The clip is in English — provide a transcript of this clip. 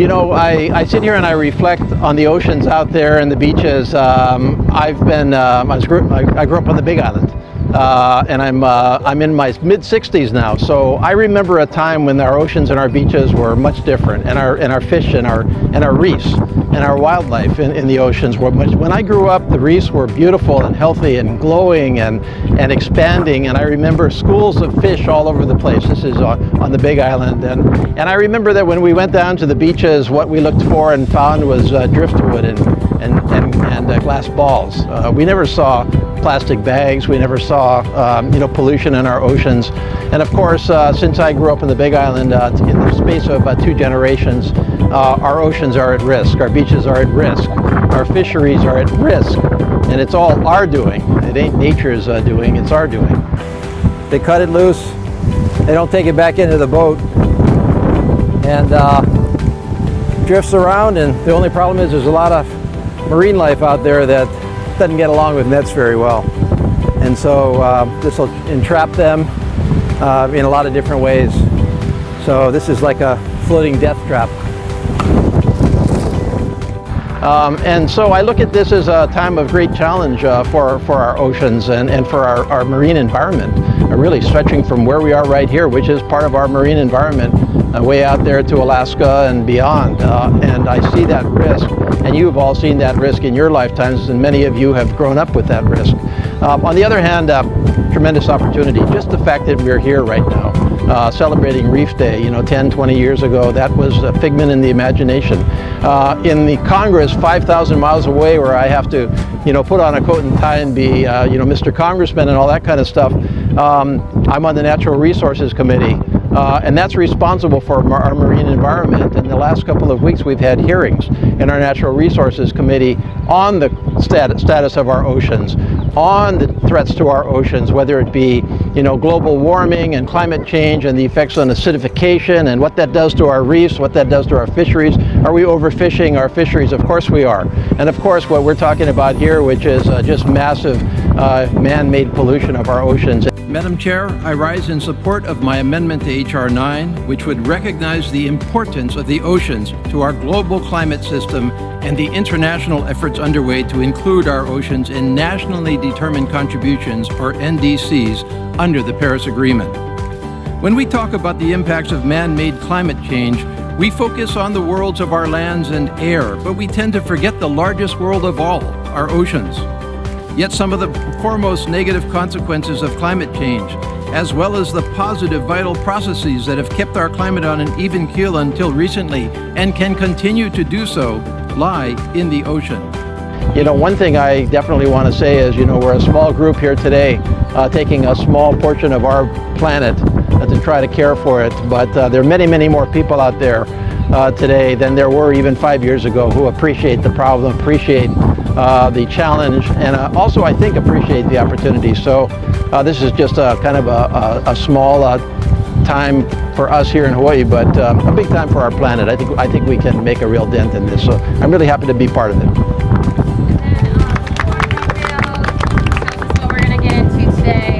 You know, I sit here and I reflect on the oceans out there and the beaches. I grew up on the Big Island, and I'm in my mid-60s now. So I remember a time when our oceans and our beaches were much different, and our fish and our reefs and our wildlife in the oceans were much. When I grew up, the reefs were beautiful and healthy and glowing and expanding, and I remember schools of fish all over the place. This is on the Big Island, and I remember that when we went down to the beaches, what we looked for and found was driftwood and glass balls. We never saw plastic bags. We never saw pollution in our oceans. And of course, since I grew up in the Big Island, in the space of 2 generations, our oceans are at risk, our beaches are at risk, our fisheries are at risk, and it's all our doing. It ain't nature's doing, it's our doing. They cut it loose, they don't take it back into the boat, and drifts around, and the only problem is there's a lot of marine life out there that doesn't get along with nets very well. And so this will entrap them in a lot of different ways. So this is like a floating death trap. And so I look at this as a time of great challenge for our oceans and for our marine environment, really stretching from where we are right here, which is part of our marine environment, way out there to Alaska and beyond. And I see that risk, and you've all seen that risk in your lifetimes, and many of you have grown up with that risk. On the other hand, tremendous opportunity. Just the fact that we're here right now, celebrating Reef Day, 10, 20 years ago, that was a figment in the imagination. In the Congress 5,000 miles away, where I have to, put on a coat and tie and be, Mr. Congressman and all that kind of stuff, I'm on the Natural Resources Committee, and that's responsible for our marine environment. In the last couple of weeks, we've had hearings in our Natural Resources Committee on the status of our oceans, on the threats to our oceans, whether it be, global warming and climate change and the effects on acidification and what that does to our reefs, what that does to our fisheries. Are we overfishing our fisheries? Of course we are. And of course what we're talking about here, which is just massive man-made pollution of our oceans. Madam Chair, I rise in support of my amendment to H.R. 9, which would recognize the importance of the oceans to our global climate system and the international efforts underway to include our oceans in nationally determined contributions, or NDCs, under the Paris Agreement. When we talk about the impacts of man-made climate change, we focus on the worlds of our lands and air, but we tend to forget the largest world of all, our oceans. Yet some of the foremost negative consequences of climate change, as well as the positive vital processes that have kept our climate on an even keel until recently and can continue to do so, lie in the ocean. One thing I definitely want to say is, we're a small group here today, taking a small portion of our planet to try to care for it. But there are many, many more people out there today than there were even 5 years ago who appreciate the problem, appreciate the challenge, and also, I think, appreciate the opportunity. So this is just a kind of a small time for us here in Hawaii, but a big time for our planet. I think we can make a real dent in this. So I'm really happy to be part of it. This is what we're going to get into today.